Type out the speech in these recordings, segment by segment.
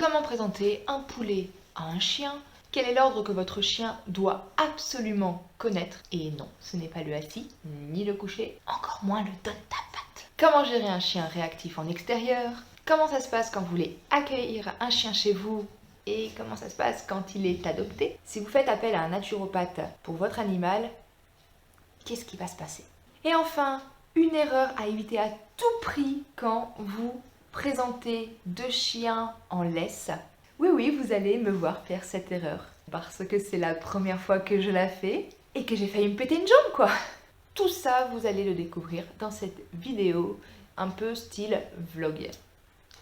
Comment présenter un poulet à un chien? Quel est l'ordre que votre chien doit absolument connaître? Et non, ce n'est pas le assis, ni le coucher, encore moins le donne-ta-patte. Comment gérer un chien réactif en extérieur? Comment ça se passe quand vous voulez accueillir un chien chez vous? Et comment ça se passe quand il est adopté? Si vous faites appel à un naturopathe pour votre animal, qu'est-ce qui va se passer? Et enfin, une erreur à éviter à tout prix quand vous présentez deux chiens en laisse. Oui, vous allez me voir faire cette erreur. Parce que c'est la première fois que je la fais et que j'ai failli me péter une jambe, quoi. Tout ça, vous allez le découvrir dans cette vidéo, un peu style vlog.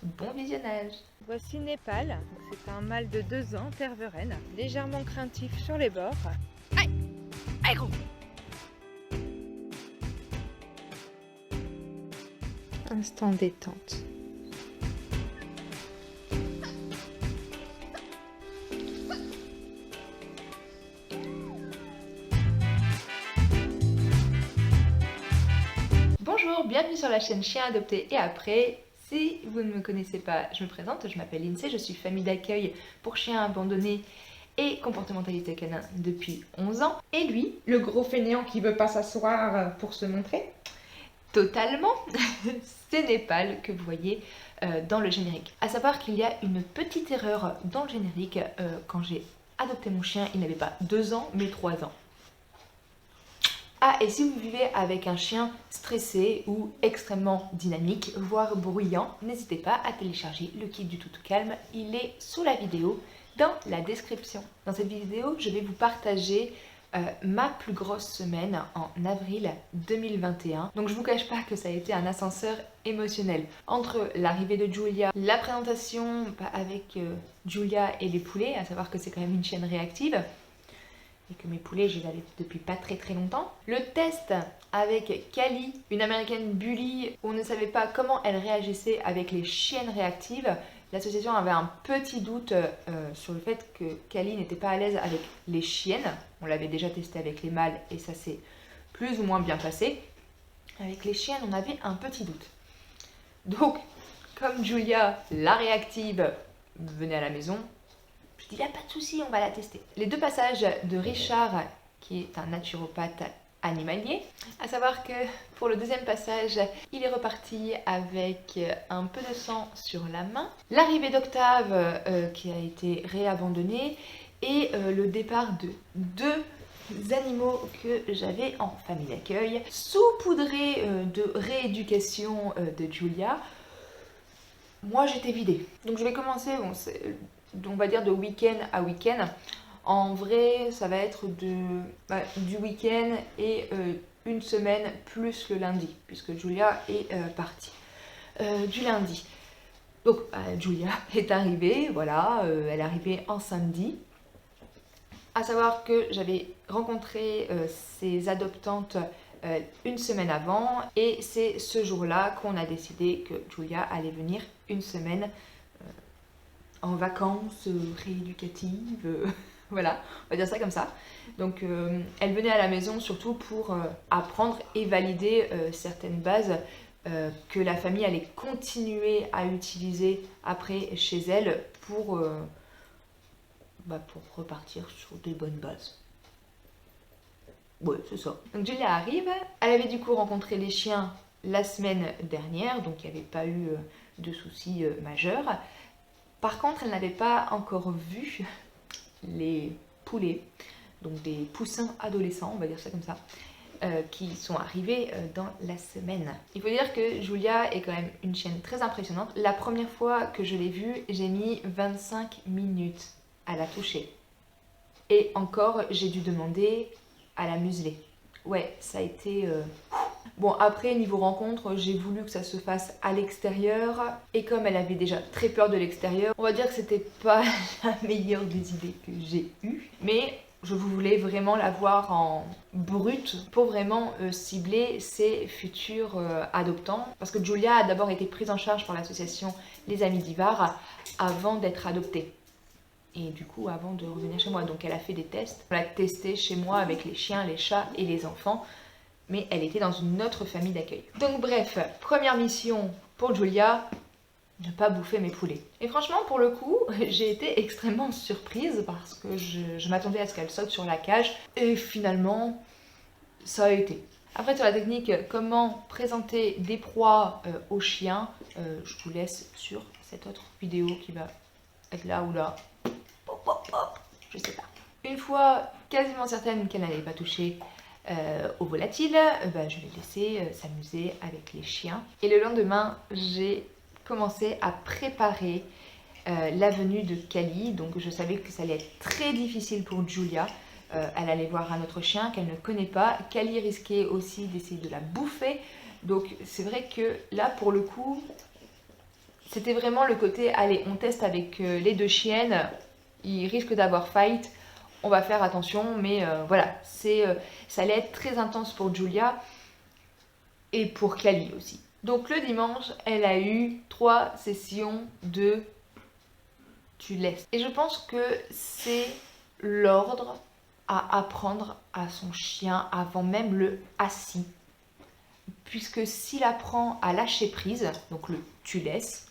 Bon visionnage. Voici Népal, c'est un mâle de 2 ans, terveraine, légèrement craintif sur les bords. Aïe, aïe gros. Instant détente. Bonjour, bienvenue sur la chaîne Chien Adopté et Après. Si vous ne me connaissez pas, je me présente, je m'appelle Lindsay, je suis famille d'accueil pour chiens abandonnés et comportementaliste canin depuis 11 ans. Et lui, Le gros fainéant qui veut pas s'asseoir pour se montrer. totalement, c'est Népal que vous voyez dans le générique. À savoir qu'il y a une petite erreur dans le générique. Quand j'ai adopté mon chien, il n'avait pas 2 ans, mais 3 ans. Ah, et si vous vivez avec un chien stressé ou extrêmement dynamique, voire bruyant, n'hésitez pas à télécharger le kit du toutou calme, il est sous la vidéo dans la description. Dans cette vidéo, je vais vous partager ma plus grosse semaine en avril 2021. Donc je vous cache pas que ça a été un ascenseur émotionnel. Entre l'arrivée de Julia, la présentation avec Julia et les poulets, à savoir que c'est quand même une chienne réactive, et que mes poulets, je les avais depuis pas très longtemps. Le test avec Kali, une américaine bully, où on ne savait pas comment elle réagissait avec les chiennes réactives. L'association avait un petit doute sur le fait que Kali n'était pas à l'aise avec les chiennes. On l'avait déjà testé avec les mâles et ça s'est plus ou moins bien passé. Avec les chiennes, on avait un petit doute. Donc, comme Julia, la réactive, venait à la maison, je dis, il n'y a pas de souci, on va la tester. Les 2 passages de Richard, qui est un naturopathe animalier, à savoir que pour le 2e passage, il est reparti avec un peu de sang sur la main. L'arrivée d'Octave, qui a été réabandonnée, et le départ de 2 animaux que j'avais en famille d'accueil, saupoudrés de rééducation de Julia. Moi, j'étais vidée. Donc je vais commencer, on va dire de week-end à week-end. En vrai, ça va être du week-end et une semaine plus le lundi, puisque Julia est partie du lundi. Donc Julia est arrivée, voilà, elle est arrivée en samedi. À savoir que j'avais rencontré ses adoptantes une semaine avant, et c'est ce jour-là qu'on a décidé que Julia allait venir une semaine en vacances rééducatives, voilà, on va dire ça comme ça. Donc elle venait à la maison surtout pour apprendre et valider certaines bases que la famille allait continuer à utiliser après chez elle pour repartir sur des bonnes bases. Ouais, c'est ça. Donc Julia arrive, elle avait du coup rencontré les chiens la semaine dernière, donc il n'y avait pas eu de soucis majeurs. Par contre, elle n'avait pas encore vu les poulets, donc des poussins adolescents, on va dire ça comme ça, qui sont arrivés dans la semaine. Il faut dire que Julia est quand même une chienne très impressionnante. La première fois que je l'ai vue, j'ai mis 25 minutes à la toucher. Et encore, j'ai dû demander à la museler. Ouais, ça a été... Bon, après, niveau rencontre, j'ai voulu que ça se fasse à l'extérieur. Et comme elle avait déjà très peur de l'extérieur, on va dire que c'était pas la meilleure des idées que j'ai eues. Mais je voulais vraiment la voir en brut pour vraiment cibler ses futurs adoptants. Parce que Julia a d'abord été prise en charge par l'association Les Amis d'Ivar avant d'être adoptée. Et du coup, avant de revenir chez moi. Donc elle a fait des tests. On l'a testée chez moi avec les chiens, les chats et les enfants. Mais elle était dans une autre famille d'accueil. Donc bref, première mission pour Julia, ne pas bouffer mes poulets. Et franchement, pour le coup, j'ai été extrêmement surprise parce que je m'attendais à ce qu'elle saute sur la cage et finalement, ça a été. Après, sur la technique, comment présenter des proies aux chiens, je vous laisse sur cette autre vidéo qui va être là ou là. Pop, pop, pop, je sais pas. Une fois quasiment certaine qu'elle n'allait pas toucher au volatile, je l'ai laissé s'amuser avec les chiens. Et le lendemain, j'ai commencé à préparer la venue de Kali. Donc je savais que ça allait être très difficile pour Julia. Elle allait voir un autre chien qu'elle ne connaît pas. Kali risquait aussi d'essayer de la bouffer. Donc c'est vrai que là, pour le coup, c'était vraiment le côté, allez, on teste avec les deux chiennes. Ils risquent d'avoir fight. On va faire attention, mais voilà, ça allait être très intense pour Julia et pour Kali aussi. Donc le dimanche, elle a eu 3 sessions de tu laisses. Et je pense que c'est l'ordre à apprendre à son chien avant même le assis. Puisque s'il apprend à lâcher prise, donc le tu laisses,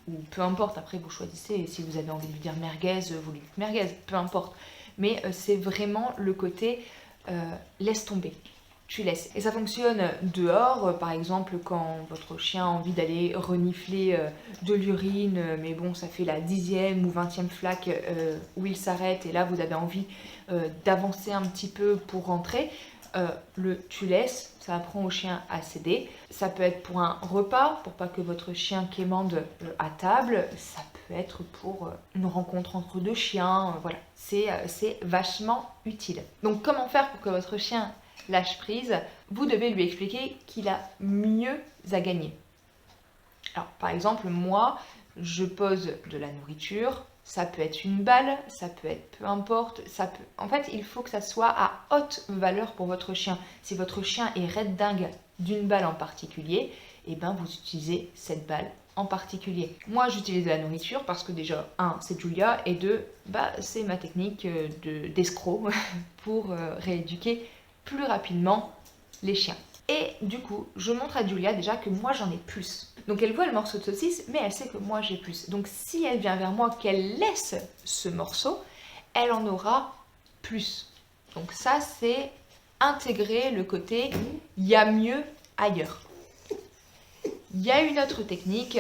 ou peu importe, après vous choisissez, et si vous avez envie de lui dire merguez, vous lui dites merguez, peu importe. Mais c'est vraiment le côté laisse tomber, tu laisses. Et ça fonctionne dehors, par exemple quand votre chien a envie d'aller renifler de l'urine, mais bon ça fait la 10e ou 20e flaque où il s'arrête et là vous avez envie d'avancer un petit peu pour rentrer. Le tu laisses, ça apprend au chien à céder. Ça peut être pour un repas, pour pas que votre chien quémande à table. Ça peut être pour une rencontre entre deux chiens. Voilà, c'est vachement utile. Donc comment faire pour que votre chien lâche prise? Vous devez lui expliquer qu'il a mieux à gagner. Alors par exemple, moi, je pose de la nourriture. Ça peut être une balle, ça peut être peu importe, ça peut... En fait, il faut que ça soit à haute valeur pour votre chien. Si votre chien est raide dingue d'une balle en particulier, eh ben vous utilisez cette balle en particulier. Moi, j'utilise de la nourriture parce que déjà, 1, c'est Julia, et 2, c'est ma technique d'escroc pour rééduquer plus rapidement les chiens. Et du coup, je montre à Julia déjà que moi j'en ai plus. Donc elle voit le morceau de saucisse, mais elle sait que moi j'ai plus. Donc si elle vient vers moi, qu'elle laisse ce morceau, elle en aura plus. Donc ça c'est intégrer le côté il y a mieux ailleurs. Il y a une autre technique,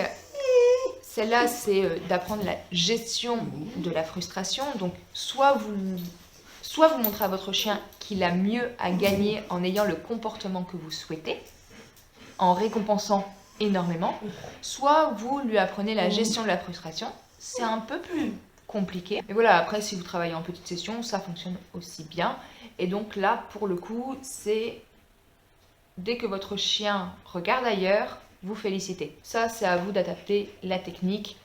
celle-là c'est d'apprendre la gestion de la frustration. Donc soit vous montrez à votre chien qu'il a mieux à gagner en ayant le comportement que vous souhaitez, en récompensant énormément, soit vous lui apprenez la gestion de la frustration. C'est un peu plus compliqué. Mais voilà, après si vous travaillez en petite session, ça fonctionne aussi bien. Et donc là, pour le coup, c'est dès que votre chien regarde ailleurs, vous félicitez. Ça, c'est à vous d'adapter la technique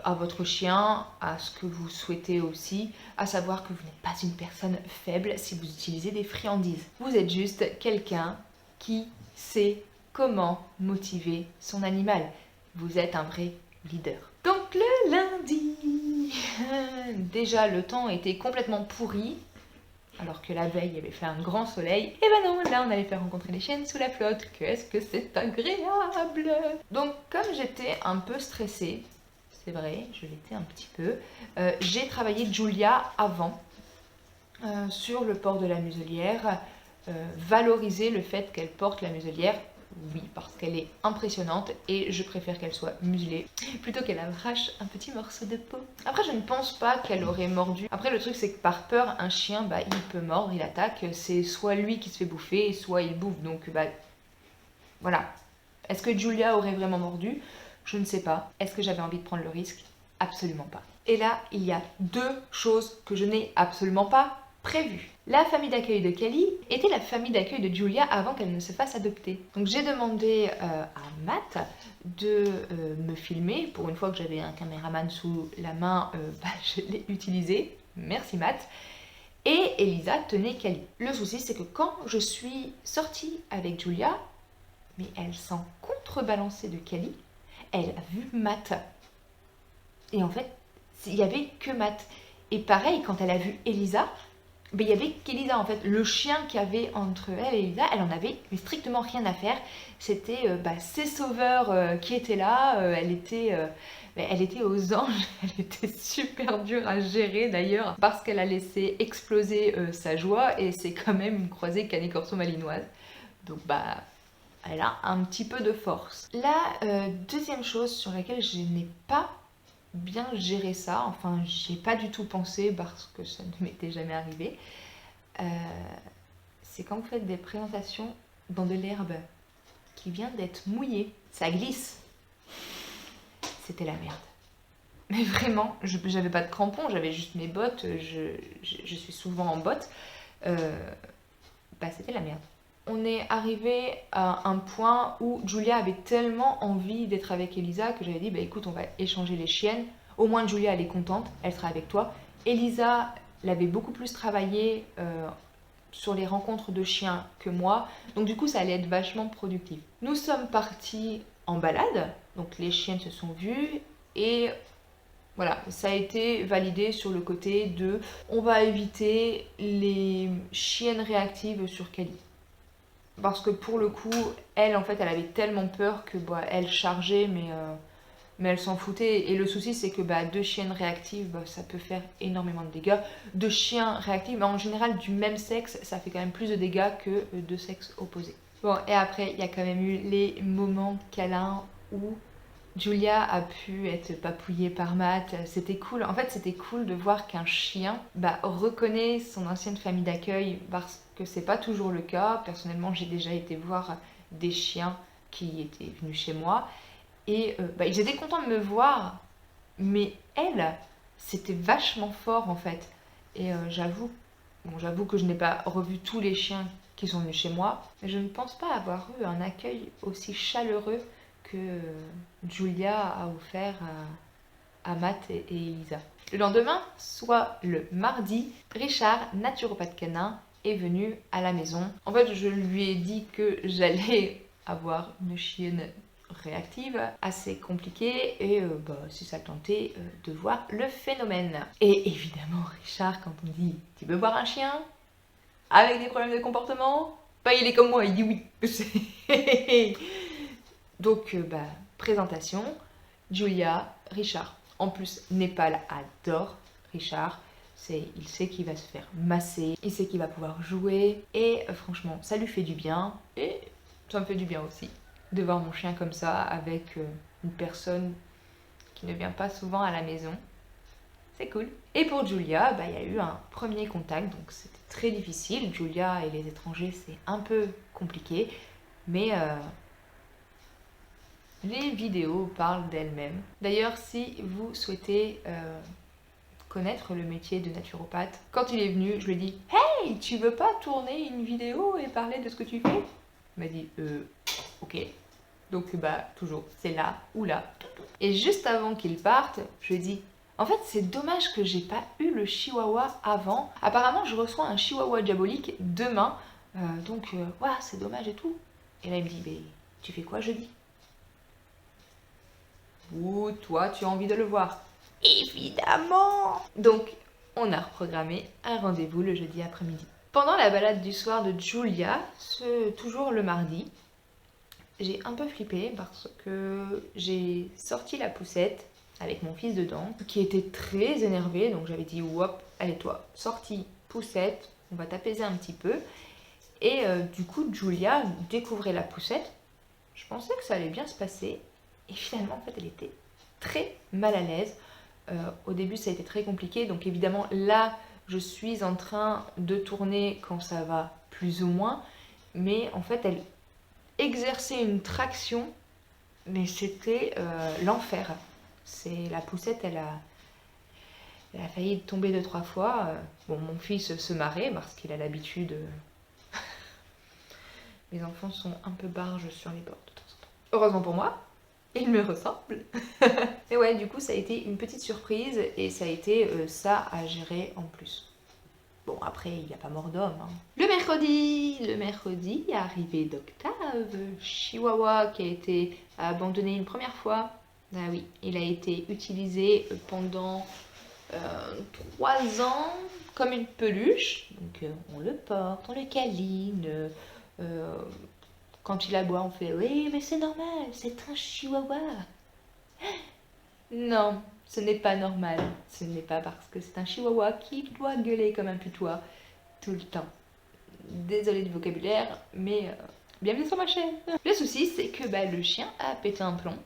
à votre chien, à ce que vous souhaitez aussi, à savoir que vous n'êtes pas une personne faible si vous utilisez des friandises. Vous êtes juste quelqu'un qui sait comment motiver son animal. Vous êtes un vrai leader. Donc le lundi, déjà le temps était complètement pourri, alors que la veille il avait fait un grand soleil. Et ben non, là on allait faire rencontrer les chiennes sous la flotte. Qu'est-ce que c'est agréable! Donc comme j'étais un peu stressée, c'est vrai, je l'étais un petit peu. J'ai travaillé Julia avant sur le port de la muselière, valoriser le fait qu'elle porte la muselière, oui, parce qu'elle est impressionnante et je préfère qu'elle soit muselée plutôt qu'elle arrache un petit morceau de peau. Après, je ne pense pas qu'elle aurait mordu. Après, le truc, c'est que par peur, un chien, il peut mordre, il attaque. C'est soit lui qui se fait bouffer, soit il bouffe. Donc, voilà. Est-ce que Julia aurait vraiment mordu? Je ne sais pas. Est-ce que j'avais envie de prendre le risque? Absolument pas. Et là, il y a 2 choses que je n'ai absolument pas prévues. La famille d'accueil de Kali était la famille d'accueil de Julia avant qu'elle ne se fasse adopter. Donc j'ai demandé à Matt de me filmer. Pour une fois que j'avais un caméraman sous la main, je l'ai utilisé. Merci Matt. Et Elisa tenait Kali. Le souci, c'est que quand je suis sortie avec Julia, mais elle s'en contrebalancée de Kali, elle a vu Matt. Et en fait, il n'y avait que Matt. Et pareil, quand elle a vu Elisa, il y avait qu'Elisa en fait. Le chien qu'il y avait entre elle et Elisa, elle en avait mais strictement rien à faire. C'était ses sauveurs qui étaient là. Elle était aux anges. Elle était super dure à gérer d'ailleurs parce qu'elle a laissé exploser sa joie et c'est quand même une croisée canet corso malinoise. Donc elle a un petit peu de force. La deuxième chose sur laquelle je n'ai pas bien géré ça, enfin j'y ai pas du tout pensé parce que ça ne m'était jamais arrivé, c'est quand vous faites des présentations dans de l'herbe qui vient d'être mouillée, ça glisse. C'était la merde. Mais vraiment, j'avais pas de crampons, j'avais juste mes bottes, je suis souvent en bottes. C'était la merde. On est arrivé à un point où Julia avait tellement envie d'être avec Elisa que j'avais dit écoute, on va échanger les chiennes. Au moins Julia elle est contente, elle sera avec toi. Elisa l'avait beaucoup plus travaillé sur les rencontres de chiens que moi, donc du coup ça allait être vachement productif. Nous sommes partis en balade, donc les chiennes se sont vues et voilà, ça a été validé sur le côté de on va éviter les chiennes réactives sur Cali. Parce que pour le coup, elle en fait, elle avait tellement peur que elle chargeait, mais elle s'en foutait. Et le souci, c'est que 2 chiennes réactives, ça peut faire énormément de dégâts. 2 chiens réactifs, mais en général du même sexe, ça fait quand même plus de dégâts que 2 sexes opposés. Bon, et après, il y a quand même eu les moments câlins où Julia a pu être papouillée par Matt, c'était cool. En fait, c'était cool de voir qu'un chien reconnaît son ancienne famille d'accueil parce que c'est pas toujours le cas. Personnellement, j'ai déjà été voir des chiens qui étaient venus chez moi et ils étaient contents de me voir, mais elle, c'était vachement fort en fait. Et j'avoue que je n'ai pas revu tous les chiens qui sont venus chez moi, mais je ne pense pas avoir eu un accueil aussi chaleureux que Julia a offert à Matt et Elisa. Le lendemain, soit le mardi, Richard, naturopathe canin, est venu à la maison. En fait, je lui ai dit que j'allais avoir une chienne réactive, assez compliquée, et si ça tentait de voir le phénomène. Et évidemment, Richard, quand on dit « Tu veux voir un chien avec des problèmes de comportement ?» il est comme moi, il dit oui. Donc, présentation, Julia, Richard. En plus, Népal adore Richard. Il sait qu'il va se faire masser, il sait qu'il va pouvoir jouer. Et franchement, ça lui fait du bien. Et ça me fait du bien aussi de voir mon chien comme ça avec une personne qui ne vient pas souvent à la maison. C'est cool. Et pour Julia, il y a eu un premier contact, donc c'était très difficile. Julia et les étrangers, c'est un peu compliqué. Mais les vidéos parlent d'elles-mêmes. D'ailleurs, si vous souhaitez connaître le métier de naturopathe, quand il est venu, je lui ai dit « Hey, tu veux pas tourner une vidéo et parler de ce que tu fais ?» Il m'a dit « Ok. » Donc toujours, c'est là ou là. Et juste avant qu'il parte, je lui ai dit « En fait, c'est dommage que j'ai pas eu le chihuahua avant. Apparemment, je reçois un chihuahua diabolique demain. C'est dommage et tout. » Et là, il me dit « Tu fais quoi jeudi ?» Ou toi, tu as envie de le voir. Évidemment. Donc, on a reprogrammé un rendez-vous le jeudi après-midi. Pendant la balade du soir de Julia, toujours le mardi, j'ai un peu flippé parce que j'ai sorti la poussette avec mon fils dedans, qui était très énervé, donc j'avais dit « Hop, allez toi, sortie, poussette, on va t'apaiser un petit peu. » Et du coup, Julia découvrait la poussette. Je pensais que ça allait bien se passer. Et finalement, en fait, elle était très mal à l'aise. Au début, ça a été très compliqué. Donc évidemment, là, je suis en train de tourner quand ça va plus ou moins. Mais en fait, elle exerçait une traction. Mais c'était l'enfer. La poussette, elle a failli tomber 2-3 fois. Mon fils se marrait parce qu'il a l'habitude. Les enfants sont un peu barges sur les bords de temps en temps. Heureusement pour moi, il me ressemble. Et ouais, du coup, ça a été une petite surprise et ça a été ça à gérer en plus. Bon, après, il n'y a pas mort d'homme. Hein. Le mercredi, arrivée d'Octave, Chihuahua qui a été abandonné une première fois. Ah oui, il a été utilisé pendant 3 ans, comme une peluche. Donc on le porte, on le câline. Quand il aboie, on fait oui, mais c'est normal, c'est un chihuahua. Non, ce n'est pas normal. Ce n'est pas parce que c'est un chihuahua qui doit gueuler comme un putois tout le temps. Désolée du vocabulaire, mais bienvenue sur ma chaîne. Le souci, c'est que le chien a pété un plomb.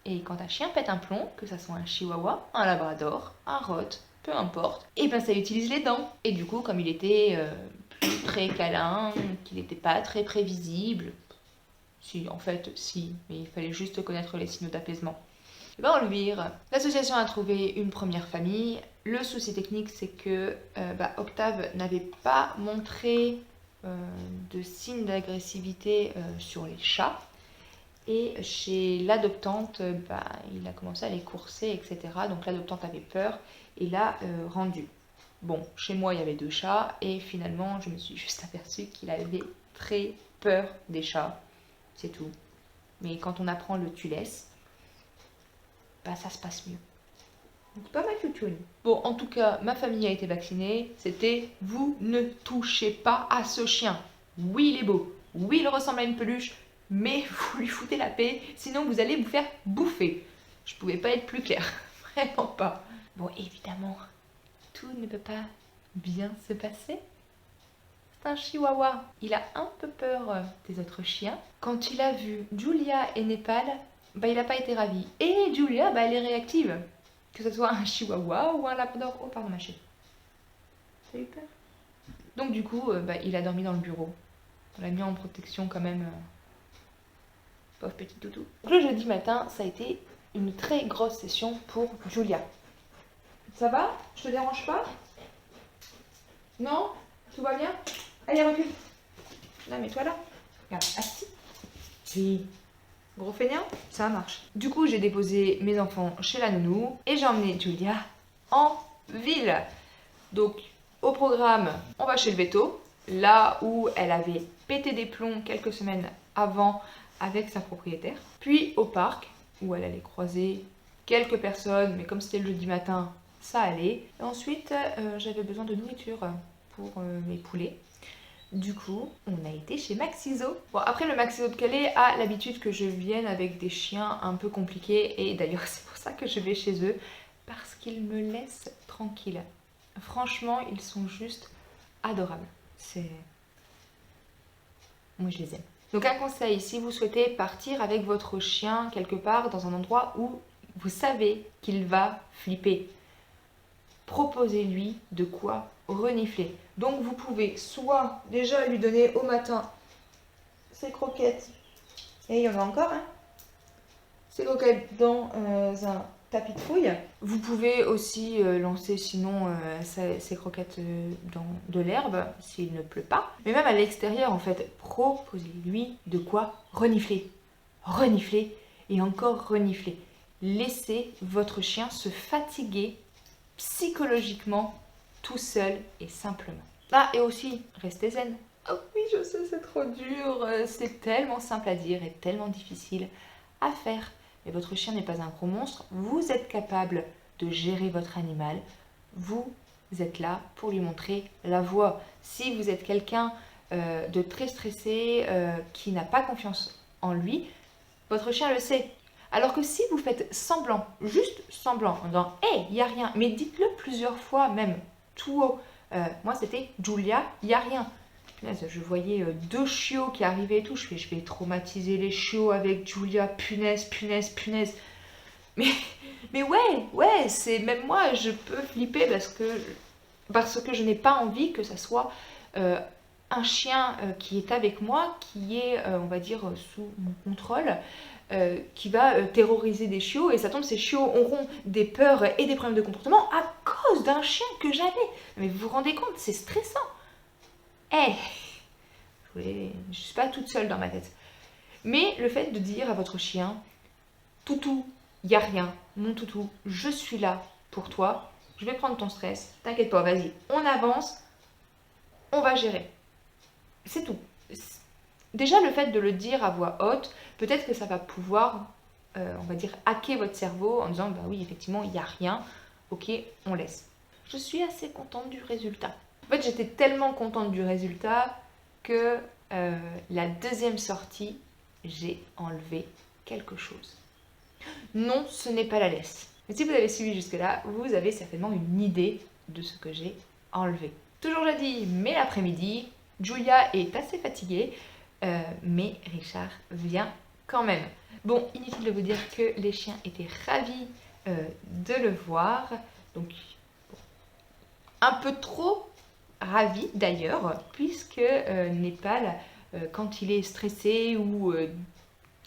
Et quand un chien pète un plomb, que ça soit un chihuahua, un labrador, un rot, peu importe, et ça utilise les dents. Et du coup, comme il était plus très câlin, qu'il n'était pas très prévisible, si, en fait, si, mais il fallait juste connaître les signaux d'apaisement. On le vire. L'association a trouvé une première famille. Le souci technique, c'est que Octave n'avait pas montré de signes d'agressivité sur les chats. Et chez l'adoptante, il a commencé à les courser, etc. Donc l'adoptante avait peur et l'a rendu. Bon, chez moi, il y avait 2 chats et finalement, je me suis juste aperçue qu'il avait très peur des chats. C'est tout. Mais quand on apprend le tu laisses, ça se passe mieux. Donc pas mal chouchoune. Bon, en tout cas, ma famille a été vaccinée. C'était « Vous ne touchez pas à ce chien ». Oui, il est beau. Oui, il ressemble à une peluche. Mais vous lui foutez la paix, sinon vous allez vous faire bouffer. Je pouvais pas être plus claire, vraiment pas. Bon, évidemment, tout ne peut pas bien se passer. C'est un chihuahua. Il a un peu peur des autres chiens. Quand il a vu Julia et Népal, il n'a pas été ravi. Et Julia, elle est réactive. Que ce soit un chihuahua ou un labrador. Oh, pardon, ma chérie. T'as eu peur? Donc du coup, il a dormi dans le bureau. On l'a mis en protection quand même. Pauvre petit toutou. Donc le jeudi matin, ça a été une très grosse session pour Julia. Ça va? Je te dérange pas? Non? Tout va bien? Allez, recule. Là, mets-toi là. Regarde, assis. Oui. Gros feignant, ça marche. Du coup, j'ai déposé mes enfants chez la nounou et j'ai emmené Julia en ville. Donc, au programme, on va chez le véto, là où elle avait pété des plombs quelques semaines avant avec sa propriétaire. Puis au parc, où elle allait croiser quelques personnes, mais comme c'était le jeudi matin, ça allait. Et ensuite, j'avais besoin de nourriture pour mes poulets. Du coup, on a été chez Maxiso. Bon, après, le Maxiso de Calais a l'habitude que je vienne avec des chiens un peu compliqués. Et d'ailleurs, c'est pour ça que je vais chez eux, parce qu'ils me laissent tranquille. Franchement, ils sont juste adorables. Moi, je les aime. Donc un conseil, si vous souhaitez partir avec votre chien quelque part dans un endroit où vous savez qu'il va flipper, proposez-lui de quoi renifler. Donc vous pouvez soit déjà lui donner au matin ses croquettes, et il y en a encore, ses croquettes dans un tapis de fouille. Vous pouvez aussi lancer sinon ces croquettes dans de l'herbe s'il ne pleut pas. Mais même à l'extérieur, en fait, proposez-lui de quoi renifler. Renifler et encore renifler. Laissez votre chien se fatiguer psychologiquement tout seul et simplement. Ah, et aussi, restez zen. Oh oui, je sais, c'est trop dur. C'est tellement simple à dire et tellement difficile à faire. Mais votre chien n'est pas un gros monstre, vous êtes capable de gérer votre animal, vous êtes là pour lui montrer la voie. Si vous êtes quelqu'un de très stressé, qui n'a pas confiance en lui, votre chien le sait. Alors que si vous faites semblant, juste semblant, en disant « Hey, il n'y a rien », mais dites-le plusieurs fois, même tout haut. Moi, c'était « Julia, il n'y a rien ». Je voyais 2 chiots qui arrivaient et tout. Je vais traumatiser les chiots avec Julia. Punaise. Mais ouais, c'est même moi, je peux flipper parce que je n'ai pas envie que ça soit un chien qui est avec moi, qui est, on va dire, sous mon contrôle, qui va terroriser des chiots. Et ça tombe, ces chiots auront des peurs et des problèmes de comportement à cause d'un chien que j'avais. Mais vous vous rendez compte, c'est stressant. Je ne suis pas toute seule dans ma tête. Mais le fait de dire à votre chien, toutou, il n'y a rien, mon toutou, je suis là pour toi, je vais prendre ton stress, t'inquiète pas, vas-y, on avance, on va gérer. C'est tout. Déjà, le fait de le dire à voix haute, peut-être que ça va pouvoir, on va dire, hacker votre cerveau en disant, bah oui, effectivement, il n'y a rien, ok, on laisse. Je suis assez contente du résultat. En fait, j'étais tellement contente du résultat que la deuxième sortie, j'ai enlevé quelque chose. Non, ce n'est pas la laisse. Mais si vous avez suivi jusque-là, vous avez certainement une idée de ce que j'ai enlevé. Toujours jeudi, mais l'après-midi, Julia est assez fatiguée, mais Richard vient quand même. Bon, inutile de vous dire que les chiens étaient ravis de le voir, donc un peu trop ravis d'ailleurs, puisque Népal, quand il est stressé ou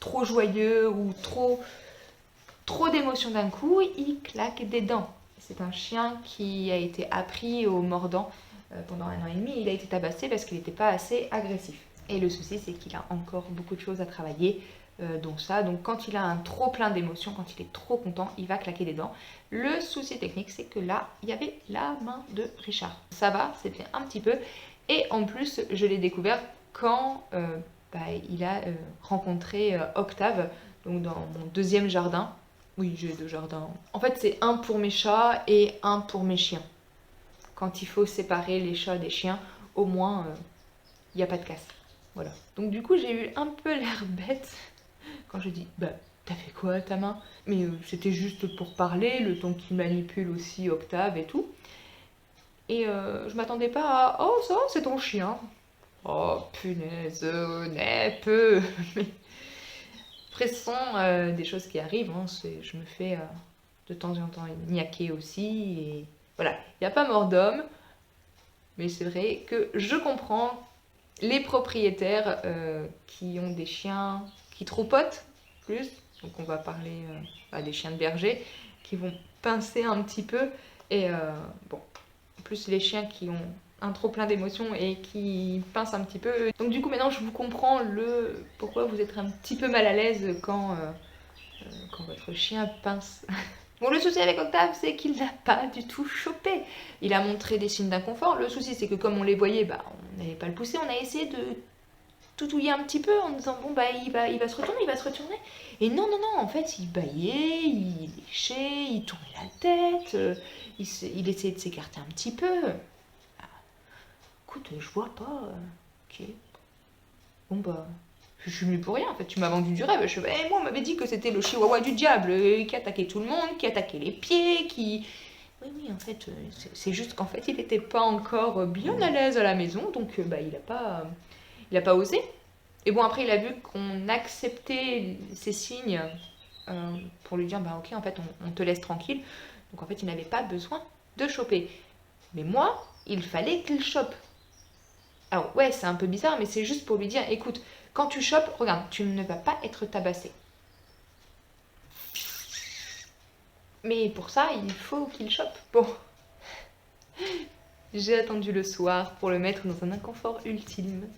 trop joyeux ou trop d'émotions d'un coup, il claque des dents. C'est un chien qui a été appris au mordant pendant 1 an et demi. Il a été tabassé parce qu'il n'était pas assez agressif. Et le souci, c'est qu'il a encore beaucoup de choses à travailler, dont ça. Donc quand il a un trop plein d'émotions, quand il est trop content, il va claquer des dents. Le souci technique, c'est que là, il y avait la main de Richard. Ça va, c'était un petit peu. Et en plus, je l'ai découvert quand il a rencontré Octave, donc dans mon deuxième jardin. Oui, j'ai 2 jardins. En fait, c'est un pour mes chats et un pour mes chiens. Quand il faut séparer les chats des chiens, au moins, il n'y a pas de casse. Voilà. Donc du coup, j'ai eu un peu l'air bête quand je dis « Bah, t'as fait quoi à ta main ?» Mais c'était juste pour parler, le temps qu'il manipule aussi Octave et tout. Et je m'attendais pas à « Oh, ça, c'est ton chien !» Oh, punaise, Nep. Mais après, ce sont des choses qui arrivent. Hein. Je me fais de temps en temps niaquer aussi. Et voilà, il n'y a pas mort d'homme. Mais c'est vrai que je comprends les propriétaires qui ont des chiens qui troupotent plus. Donc on va parler des chiens de berger qui vont pincer un petit peu. Et bon, en plus les chiens qui ont un trop plein d'émotions et qui pincent un petit peu. Donc du coup maintenant je vous comprends pourquoi vous êtes un petit peu mal à l'aise quand votre chien pince. Bon, le souci avec Octave, c'est qu'il n'a pas du tout chopé. Il a montré des signes d'inconfort. Le souci, c'est que comme on les voyait, on n'allait pas le pousser. On a essayé de toutouiller un petit peu en disant bon, il va se retourner, il va se retourner. Et non, non, non, en fait, il bâillait, il léchait, il tournait la tête, il essayait de s'écarter un petit peu. Ah, écoute, je vois pas. Ok. Bon, je suis venue pour rien, en fait, tu m'as vendu du rêve. Moi, on m'avait dit que c'était le chihuahua du diable qui attaquait tout le monde, qui attaquait les pieds, qui... Oui, en fait, c'est juste qu'en fait, il n'était pas encore bien à l'aise à la maison, donc il a pas osé. Et bon, après, il a vu qu'on acceptait ces signes pour lui dire, ok, en fait, on te laisse tranquille. Donc, en fait, il n'avait pas besoin de choper. Mais moi, il fallait qu'il chope. Alors, ouais, c'est un peu bizarre, mais c'est juste pour lui dire, écoute, quand tu chopes, regarde, tu ne vas pas être tabassé. Mais pour ça, il faut qu'il chope. Bon. J'ai attendu le soir pour le mettre dans un inconfort ultime.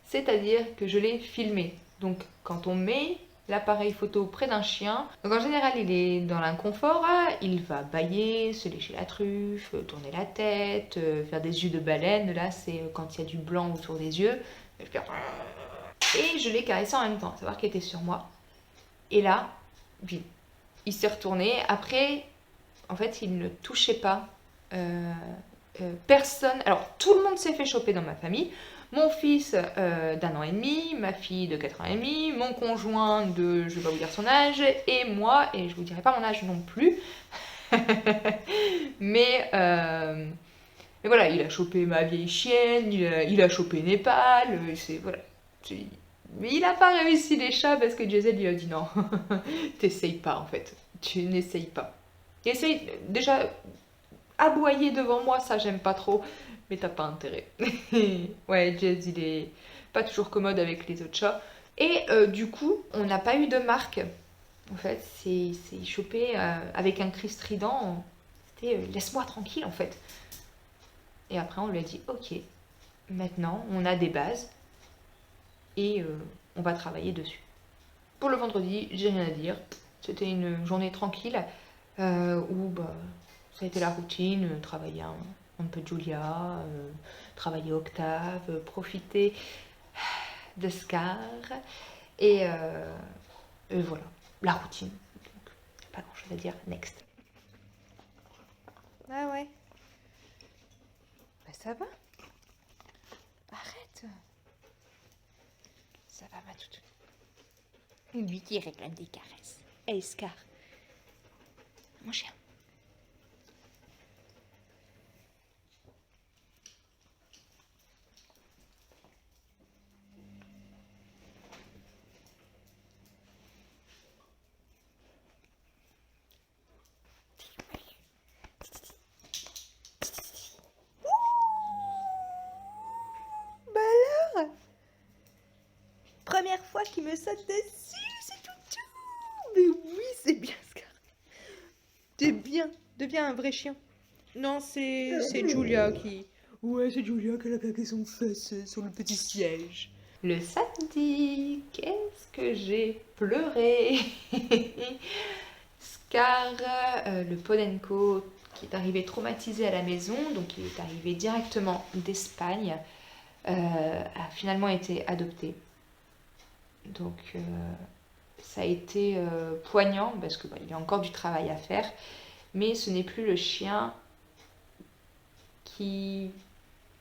C'est-à-dire que je l'ai filmé. Donc, quand on met l'appareil photo près d'un chien, donc en général, il est dans l'inconfort, il va bâiller, se lécher la truffe, tourner la tête, faire des yeux de baleine. Là, c'est quand il y a du blanc autour des yeux. Et je l'ai caressé en même temps, à savoir qu'il était sur moi. Et là, il s'est retourné. Après, en fait, il ne touchait pas personne. Alors, tout le monde s'est fait choper dans ma famille. Mon fils d'1 an et demi, ma fille de 4 ans et demi, mon conjoint de, je vais pas vous dire son âge, et moi, et je vous dirai pas mon âge non plus. mais voilà, il a chopé ma vieille chienne, il a chopé Népal, voilà. Mais il n'a pas réussi les chats parce que Jazel lui a dit non, t'essayes pas en fait, tu n'essayes pas. Essaye déjà aboyer devant moi, ça j'aime pas trop, mais t'as pas intérêt. Ouais, Jez il est pas toujours commode avec les autres chats. Et du coup, on n'a pas eu de marque. En fait, c'est chopé avec un cri strident. C'était laisse-moi tranquille en fait. Et après, on lui a dit ok, maintenant on a des bases et on va travailler dessus. Pour le vendredi, j'ai rien à dire. C'était une journée tranquille où ça a été la routine, travailler un peu de Julia, travailler Octave, profiter de Scar et voilà, la routine. Donc, pas grand chose à dire. Next. Ah ouais. Bah ça va. Arrête. Ça va ma toutou. Lui qui réclame des caresses. Hey Scar. Mon chien. Première fois qu'il me saute dessus, c'est tout. Mais oui, c'est bien, Scar. T'es bien, deviens un vrai chien. Non, c'est Julia qui... Ouais, c'est Julia qui a claqué son fesse sur le petit siège. Le samedi, qu'est-ce que j'ai pleuré. Scar, le Podenco, qui est arrivé traumatisé à la maison, donc il est arrivé directement d'Espagne, a finalement été adopté. Donc ça a été poignant parce que il y a encore du travail à faire, mais ce n'est plus le chien qui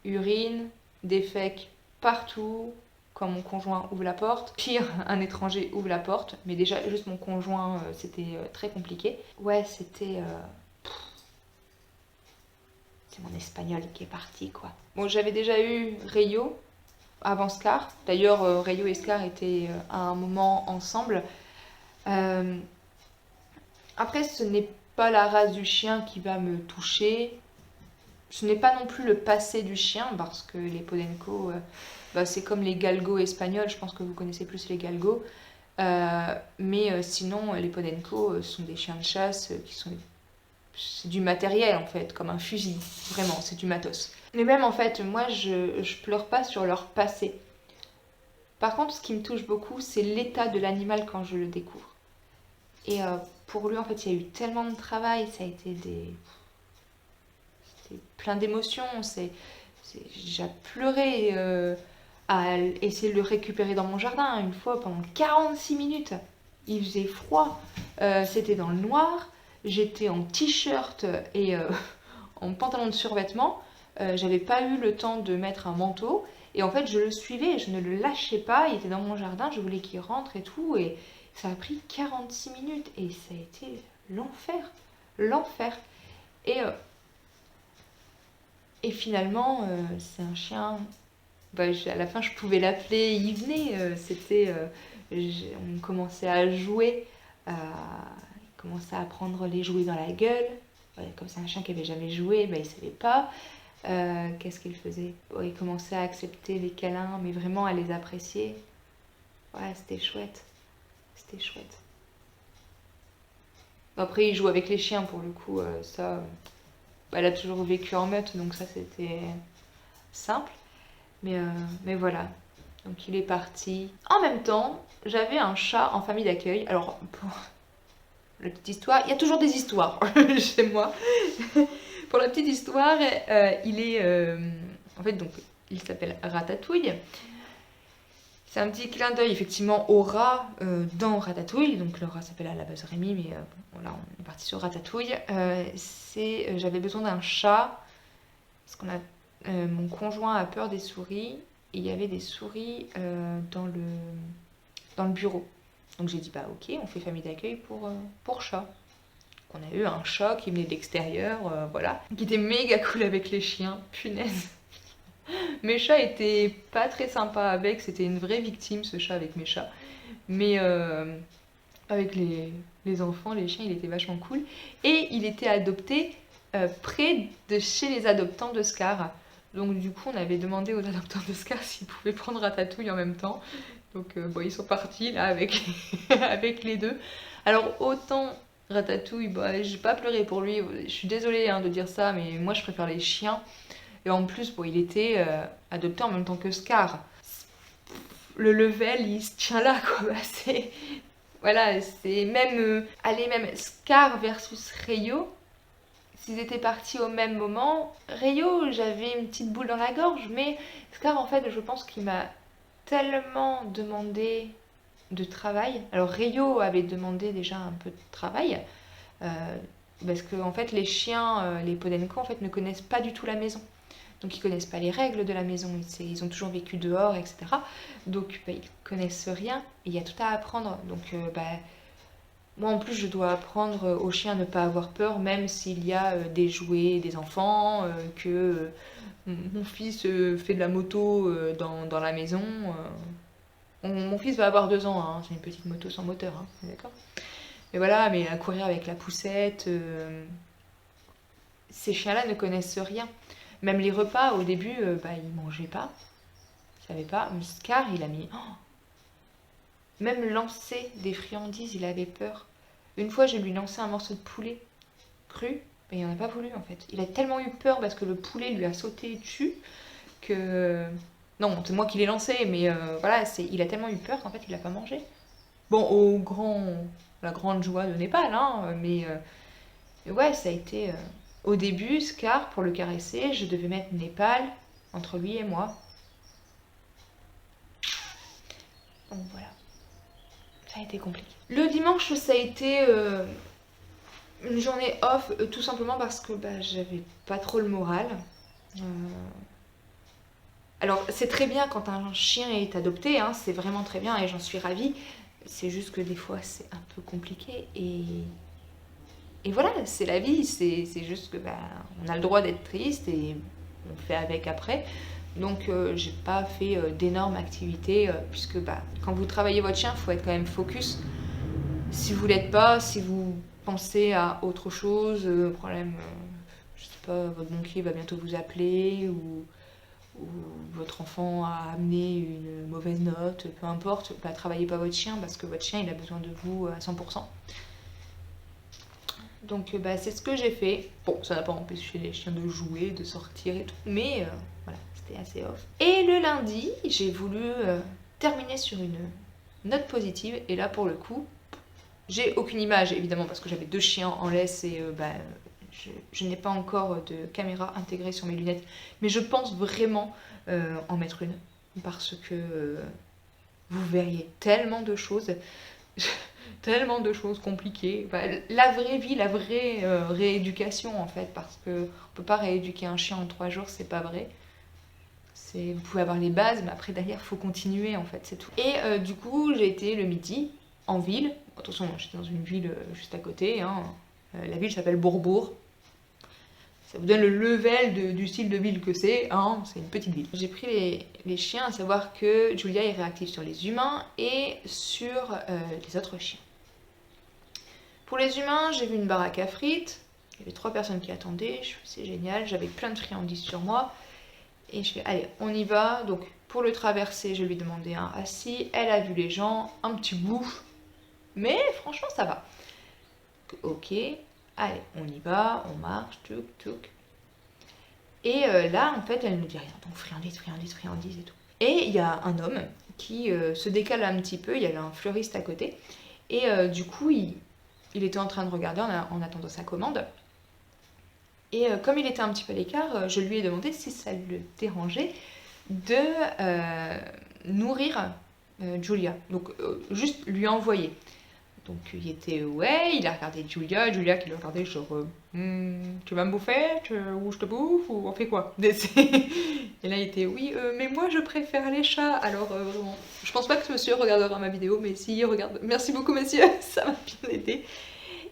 urine, défèque partout quand mon conjoint ouvre la porte. Pire, un étranger ouvre la porte, mais déjà juste mon conjoint, c'était très compliqué. Ouais, c'était... c'est mon espagnol qui est parti, quoi. Bon, j'avais déjà eu Rayo avant Scar. D'ailleurs, Rayo et Scar étaient à un moment ensemble. Après, ce n'est pas la race du chien qui va me toucher. Ce n'est pas non plus le passé du chien, parce que les Podenco, c'est comme les galgos espagnols. Je pense que vous connaissez plus les galgos. Mais sinon, les Podenco sont des chiens de chasse qui sont... C'est du matériel en fait, comme un fusil. Vraiment, c'est du matos. Mais même en fait, moi, je pleure pas sur leur passé. Par contre, ce qui me touche beaucoup, c'est l'état de l'animal quand je le découvre. Et pour lui, en fait, il y a eu tellement de travail, ça a été c'était plein d'émotions. J'ai pleuré à essayer de le récupérer dans mon jardin une fois pendant 46 minutes. Il faisait froid, c'était dans le noir, j'étais en t-shirt et en pantalon de survêtement. J'avais pas eu le temps de mettre un manteau. Et en fait, je le suivais, je ne le lâchais pas. Il était dans mon jardin, je voulais qu'il rentre et tout. Et ça a pris 46 minutes. Et ça a été l'enfer. L'enfer. Et finalement, c'est un chien... à la fin, je pouvais l'appeler, il venait. On commençait à jouer. Il commençait à prendre les jouets dans la gueule. Comme c'est un chien qui n'avait jamais joué, il ne savait pas. Qu'est-ce qu'il faisait? Il commençait à accepter les câlins, mais vraiment à les apprécier. Ouais, c'était chouette. C'était chouette. Après, il joue avec les chiens pour le coup. Elle a toujours vécu en meute, donc ça c'était simple. Mais voilà. Donc il est parti. En même temps, j'avais un chat en famille d'accueil. Alors, pour la petite histoire, il y a toujours des histoires chez moi. Pour la petite histoire, il est... en fait, donc, il s'appelle Ratatouille. C'est un petit clin d'œil, effectivement, au rat dans Ratatouille. Donc, le rat s'appelle à la base Rémi, mais là, on est parti sur Ratatouille. J'avais besoin d'un chat, parce mon conjoint a peur des souris, et il y avait des souris dans le bureau. Donc, j'ai dit, bah ok, on fait famille d'accueil pour chat. On a eu un chat qui venait de l'extérieur, voilà, qui était méga cool avec les chiens, punaise. Mes chats étaient pas très sympas avec, c'était une vraie victime ce chat avec mes chats. Mais avec les enfants, les chiens, il était vachement cool. Et il était adopté près de chez les adoptants de Scar. Donc du coup, on avait demandé aux adoptants de Scar s'ils pouvaient prendre Ratatouille en même temps. Donc ils sont partis là avec, avec les deux. Alors autant... Ratatouille, j'ai pas pleuré pour lui, je suis désolée de dire ça, mais moi je préfère les chiens. Et en plus, il était adopté en même temps que Scar. Le level, il se tient là, quoi. Voilà, c'est même... même Scar versus Rayo, s'ils étaient partis au même moment, Rayo, j'avais une petite boule dans la gorge, mais Scar, en fait, je pense qu'il m'a tellement demandé de travail. Alors Rayo avait demandé déjà un peu de travail, Parce que en fait, les chiens, les Podenco, en fait, ne connaissent pas du tout la maison. Donc ils connaissent pas les règles de la maison, ils ont toujours vécu dehors, etc. Donc bah, ils connaissent rien, et il y a tout à apprendre. Donc bah, moi en plus je dois apprendre aux chiens à ne pas avoir peur, même s'il y a des jouets, des enfants, que mon fils fait de la moto dans la maison. Mon fils va avoir 2 ans, hein, c'est une petite moto sans moteur, hein, d'accord. Mais voilà, mais à courir avec la poussette, ces chiens-là ne connaissent rien. Même les repas, au début, bah, ils mangeaient pas, ils savaient pas. Scar, il a mis... Oh, même lancer des friandises, il avait peur. Une fois, je lui lançais un morceau de poulet cru, mais il n'en a pas voulu en fait. Il a tellement eu peur parce que le poulet lui a sauté dessus que... Non, c'est moi qui l'ai lancé, mais voilà, il a tellement eu peur qu'en fait, il n'a pas mangé. Bon, la grande joie de Népal, hein, mais ouais, ça a été... Au début, Scar, pour le caresser, je devais mettre Népal entre lui et moi. Donc voilà, ça a été compliqué. Le dimanche, ça a été une journée off, tout simplement parce que bah, j'avais pas trop le moral. Alors, c'est très bien quand un chien est adopté, hein, c'est vraiment très bien et j'en suis ravie. C'est juste que des fois, c'est un peu compliqué et voilà, c'est la vie, c'est juste que bah, on a le droit d'être triste et on fait avec après. Donc j'ai pas fait d'énormes activités puisque bah, quand vous travaillez votre chien, il faut être quand même focus. Si vous l'êtes pas, si vous pensez à autre chose, problème, je sais pas, votre banquier va bientôt vous appeler ou votre enfant a amené une mauvaise note, peu importe, bah, travaillez pas votre chien parce que votre chien il a besoin de vous à 100%. Donc bah, c'est ce que j'ai fait. Bon, ça n'a pas empêché les chiens de jouer, de sortir et tout, mais voilà, c'était assez off. Et le lundi, j'ai voulu terminer sur une note positive, et là pour le coup, j'ai aucune image évidemment parce que j'avais 2 chiens en laisse et bah, je n'ai pas encore de caméra intégrée sur mes lunettes, mais je pense vraiment en mettre une parce que vous verriez tellement de choses. Tellement de choses compliquées. Enfin, la vraie vie, la vraie rééducation en fait, parce que on peut pas rééduquer un chien en 3 jours, c'est pas vrai. Vous pouvez avoir les bases, mais après derrière, faut continuer en fait, c'est tout. Et du coup, j'ai été le midi en ville. Attention, j'étais dans une ville juste à côté. Hein. La ville s'appelle Bourbourg. Ça vous donne le level du style de ville que c'est, hein, c'est une petite ville. J'ai pris les chiens, à savoir que Julia est réactive sur les humains et sur les autres chiens. Pour les humains, j'ai vu une baraque à frites, il y avait 3 personnes qui attendaient, c'est génial, j'avais plein de friandises sur moi. Et je fais, allez, on y va. Donc pour le traverser, je lui ai demandé un assis, elle a vu les gens, un petit bout, mais franchement ça va. Ok. Allez, on y va, on marche, touc, touc. Et là, en fait, elle ne dit rien. Donc, friandise, friandise, friandise et tout. Et il y a un homme qui se décale un petit peu. Il y avait un fleuriste à côté. Et du coup, il était en train de regarder en attendant sa commande. Et comme il était un petit peu à l'écart, je lui ai demandé si ça le dérangeait de nourrir Julia. Donc, juste lui envoyer. Donc il était ouais, il a regardé Julia qui le regardait genre tu vas me bouffer, ou je te bouffe, ou on fait quoi? Et là il était oui, mais moi je préfère les chats. Alors vraiment, je pense pas que ce monsieur regardera ma vidéo, mais s'il regarde, merci beaucoup monsieur, ça m'a bien aidé.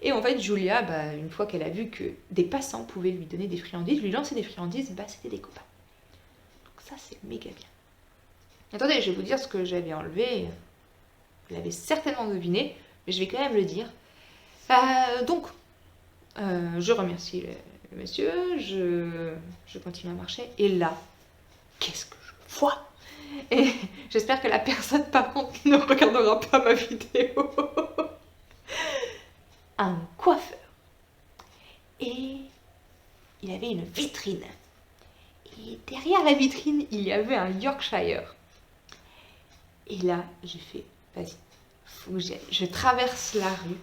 Et en fait Julia, bah, une fois qu'elle a vu que des passants pouvaient lui donner des friandises, lui lancer des friandises, bah c'était des copains. Donc ça c'est méga bien. Attendez, je vais vous dire ce que j'avais enlevé. Vous l'avez certainement deviné, mais je vais quand même le dire. Donc, je remercie le monsieur, je continue à marcher, et là, qu'est-ce que je vois? Et j'espère que la personne, par contre, ne regardera pas ma vidéo. Un coiffeur. Et il avait une vitrine. Et derrière la vitrine, il y avait un Yorkshire. Et là, j'ai fait, vas-y. Je traverse la rue.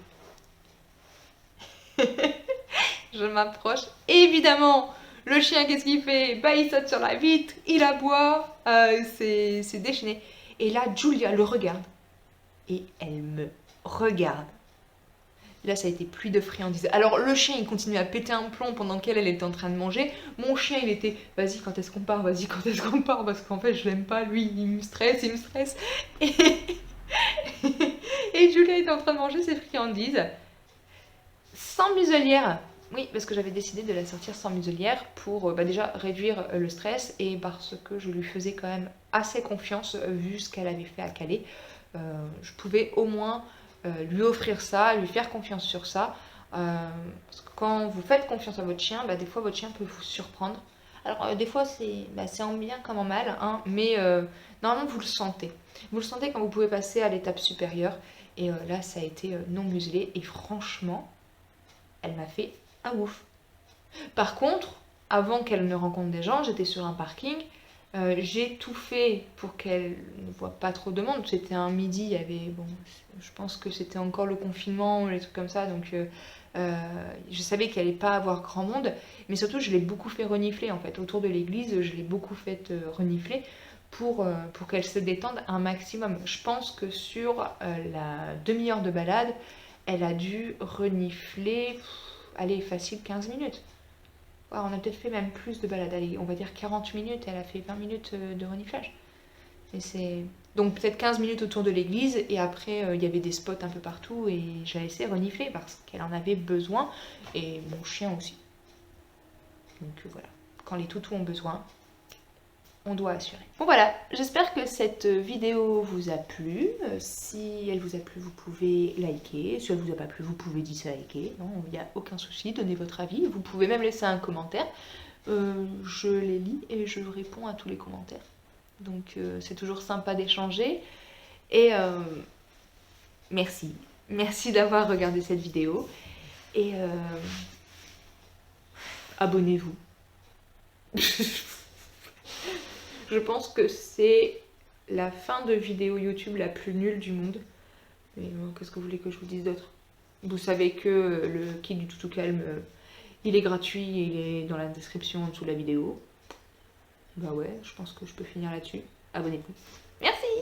Je m'approche. Évidemment, le chien, qu'est-ce qu'il fait? Bah, il saute sur la vitre, il aboie, c'est déchaîné. Et là, Julia le regarde. Et elle me regarde. Et là, ça a été pluie de friandises. Alors, le chien, il continuait à péter un plomb pendant qu'elle était en train de manger. Mon chien, il était, vas-y, quand est-ce qu'on part? Vas-y, quand est-ce qu'on part? Parce qu'en fait, je l'aime pas, lui, il me stresse, il me stresse. Et, et Julia était en train de manger ses friandises. Sans muselière. Oui, parce que j'avais décidé de la sortir sans muselière pour déjà réduire le stress et parce que je lui faisais quand même assez confiance vu ce qu'elle avait fait à Calais. Je pouvais au moins lui offrir ça, lui faire confiance sur ça. Parce que quand vous faites confiance à votre chien, des fois votre chien peut vous surprendre. Alors des fois c'est en bien comme en mal, hein, mais normalement vous le sentez. Vous le sentez quand vous pouvez passer à l'étape supérieure. Et là ça a été non muselé et franchement, elle m'a fait un ouf. Par contre, avant qu'elle ne rencontre des gens, j'étais sur un parking. J'ai tout fait pour qu'elle ne voit pas trop de monde. C'était un midi, il y avait, bon, je pense que c'était encore le confinement ou les trucs comme ça, donc je savais qu'il allait pas avoir grand monde. Mais surtout, je l'ai beaucoup fait renifler en fait. Autour de l'église, je l'ai beaucoup fait renifler pour qu'elle se détende un maximum. Je pense que sur la demi-heure de balade, elle a dû renifler, allez, facile 15 minutes. Ouais, on a peut-être fait même plus de balade, allez, on va dire 40 minutes, elle a fait 20 minutes de reniflage. Et c'est... Donc peut-être 15 minutes autour de l'église, et après il y avait des spots un peu partout, et j'ai laissé renifler parce qu'elle en avait besoin, et mon chien aussi. Donc voilà, quand les toutous ont besoin, on doit assurer. Bon voilà, j'espère que cette vidéo vous a plu. Si elle vous a plu, vous pouvez liker. Si elle vous a pas plu, vous pouvez disliker. Non, il n'y a aucun souci, donnez votre avis. Vous pouvez même laisser un commentaire. Je les lis et je réponds à tous les commentaires. Donc c'est toujours sympa d'échanger. Et merci. Merci d'avoir regardé cette vidéo. Et abonnez-vous. Je pense que c'est la fin de vidéo YouTube la plus nulle du monde. Mais qu'est-ce que vous voulez que je vous dise d'autre? Vous savez que le kit du toutou calme, il est gratuit et il est dans la description en dessous de la vidéo. Bah ouais, je pense que je peux finir là-dessus. Abonnez-vous. Merci!